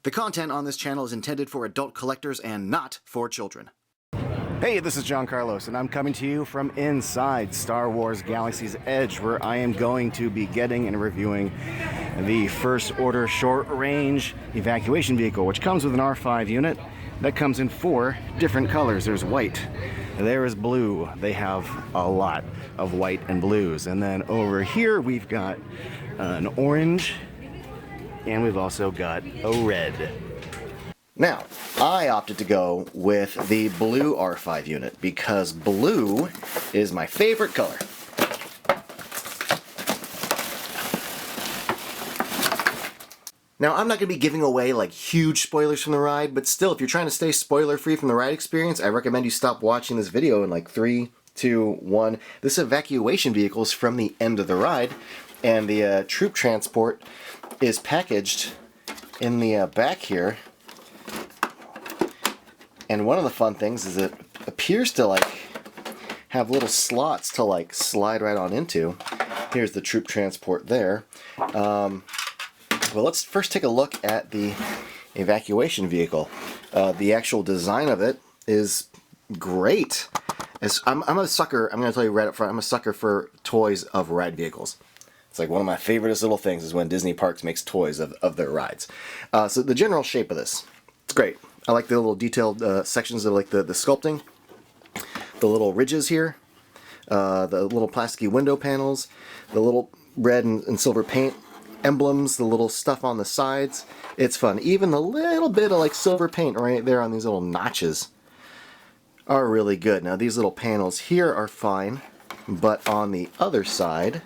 The content on this channel is intended for adult collectors and not for children. Hey, this is John Carlos, and I'm coming to you from inside Star Wars Galaxy's Edge, where I am going to be getting and reviewing the First Order short-range evacuation vehicle, which comes with an R5 unit that comes in 4 different colors. There's white, there is blue. They have a lot of white and blues. And then over here we've got an orange, and we've also got a red. Now, I opted to go with the blue R5 unit because blue is my favorite color. Now, I'm not going to be giving away like huge spoilers from the ride, but still, if you're trying to stay spoiler-free from the ride experience, I recommend you stop watching this video in like 3, 2, 1. This evacuation vehicle is from the end of the ride, and the troop transport is packaged in the back here. And one of the fun things is it appears to like have little slots to like slide right on into. Here's the troop transport there. Well, let's first take a look at the evacuation vehicle. The actual design of it is great. I'm a sucker, I'm going to tell you right up front, I'm a sucker for toys of ride vehicles. It's like one of my favorite little things is when Disney Parks makes toys of their rides. So the general shape of this, it's great. I like the little detailed sections of like the sculpting, the little ridges here, the little plasticky window panels, the little red and silver paint emblems, the little stuff on the sides. It's fun. Even the little bit of like silver paint right there on these little notches are really good. Now these little panels here are fine, but on the other side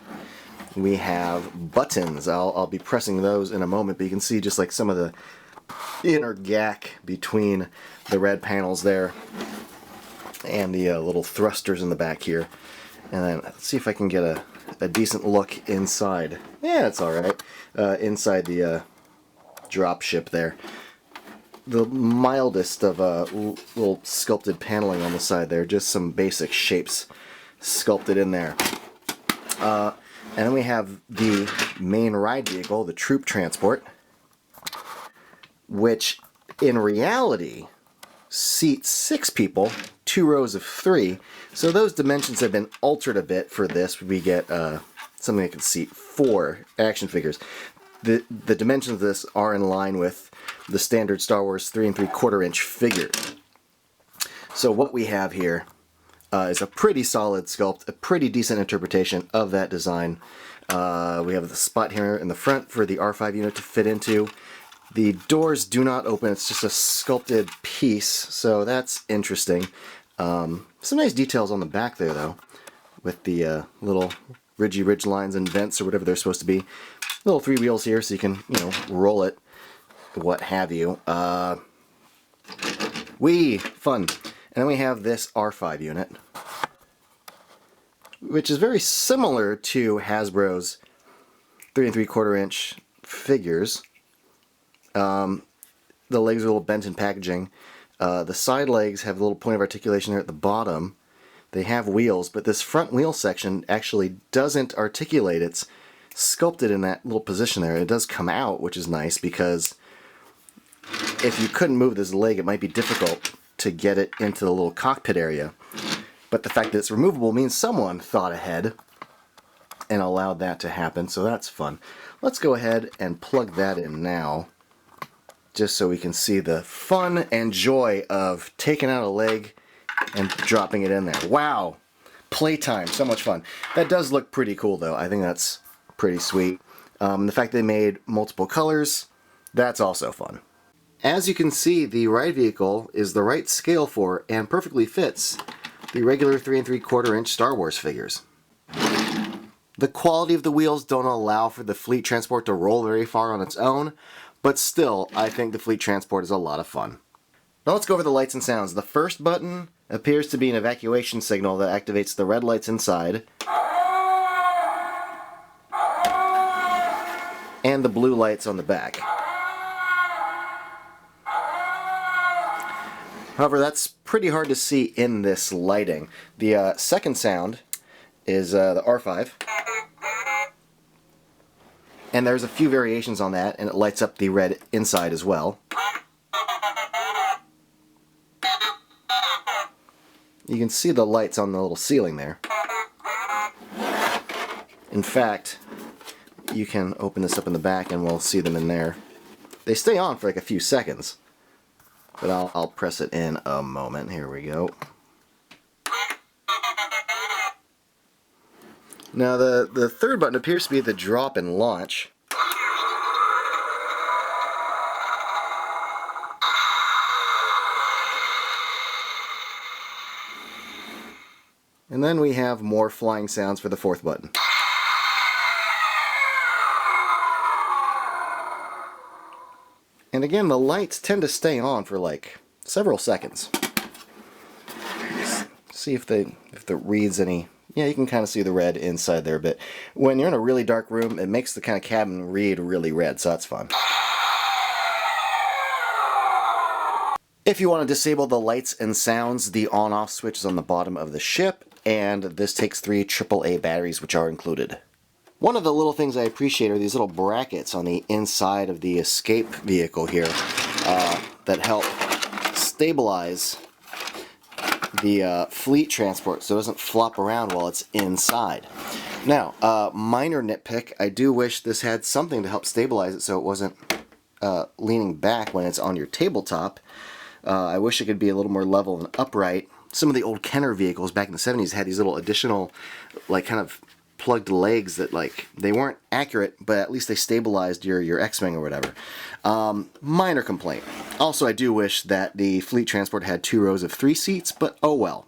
we have buttons. I'll be pressing those in a moment, but you can see just like some of the inner gack between the red panels there and the little thrusters in the back here. And then let's see if I can get a decent look inside. Yeah, it's alright. Inside the drop ship there. The mildest of little sculpted paneling on the side there. Just some basic shapes sculpted in there. And then we have the main ride vehicle, the troop transport, which in reality seats 6 people, 2 rows of 3. So those dimensions have been altered a bit for this. We get something that can seat 4 action figures. The dimensions of this are in line with the standard Star Wars 3 3/4 inch figure. So what we have here is a pretty solid sculpt, a pretty decent interpretation of that design. We have the spot here in the front for the R5 unit to fit into. The doors do not open, it's just a sculpted piece, so that's interesting. Some nice details on the back there though, with the little ridgy ridge lines and vents or whatever they're supposed to be. Little 3 wheels here so you can, you know, roll it, what have you. Fun. And then we have this R5 unit, which is very similar to Hasbro's 3 3/4 inch figures. The legs are a little bent in packaging. The side legs have a little point of articulation there at the bottom. They have wheels, but this front wheel section actually doesn't articulate. It's sculpted in that little position there. It does come out, which is nice because if you couldn't move this leg, it might be difficult to get it into the little cockpit area. But the fact that it's removable means someone thought ahead and allowed that to happen, so that's fun. Let's go ahead and plug that in now, just so we can see the fun and joy of taking out a leg and dropping it in there. Wow! Playtime, so much fun. That does look pretty cool though. I think that's pretty sweet. The fact they made multiple colors, that's also fun. As you can see, the ride vehicle is the right scale for and perfectly fits the regular 3 3/4 inch Star Wars figures. The quality of the wheels don't allow for the fleet transport to roll very far on its own, but still, I think the fleet transport is a lot of fun. Now let's go over the lights and sounds. The first button appears to be an evacuation signal that activates the red lights inside, and the blue lights on the back. However, that's pretty hard to see in this lighting. The second sound is the R5. And there's a few variations on that, and it lights up the red inside as well. You can see the lights on the little ceiling there. In fact, you can open this up in the back and we'll see them in there. They stay on for like a few seconds, but I'll press it in a moment. Here we go. Now the third button appears to be the drop and launch. And then we have more flying sounds for the fourth button. And again, the lights tend to stay on for like several seconds. See if the reads any. Yeah, you can kind of see the red inside there a bit. When you're in a really dark room, it makes the kind of cabin read really red, so that's fun. If you want to disable the lights and sounds, the on-off switch is on the bottom of the ship, and this takes 3 AAA batteries, which are included. One of the little things I appreciate are these little brackets on the inside of the escape vehicle here that help stabilize the fleet transport so it doesn't flop around while it's inside. Now, minor nitpick, I do wish this had something to help stabilize it so it wasn't leaning back when it's on your tabletop. I wish it could be a little more level and upright. Some of the old Kenner vehicles back in the 70s had these little additional, like, kind of plugged legs that, like, they weren't accurate, but at least they stabilized your X-Wing or whatever. Minor complaint. Also, I do wish that the fleet transport had 2 rows of 3 seats, but oh well.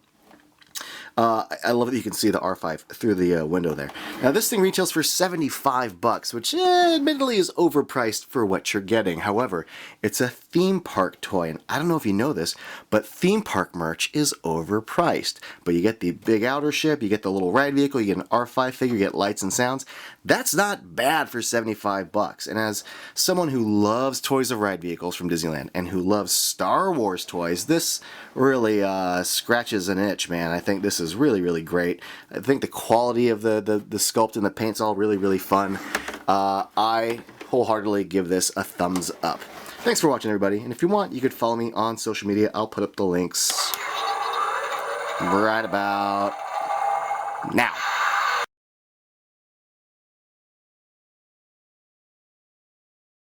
I love that you can see the R5 through the window there. Now this thing retails for $75, which admittedly is overpriced for what you're getting. However, it's a theme park toy, and I don't know if you know this, but theme park merch is overpriced. But you get the big outer ship, you get the little ride vehicle, you get an R5 figure, you get lights and sounds. That's not bad for $75. And as someone who loves toys of ride vehicles from Disneyland and who loves Star Wars toys, this really scratches an itch, man. I think this is really, really great. I think the quality of the sculpt and the paint's all really, really fun. I wholeheartedly give this a thumbs up. Thanks for watching, everybody. And if you want, you could follow me on social media. I'll put up the links right about now.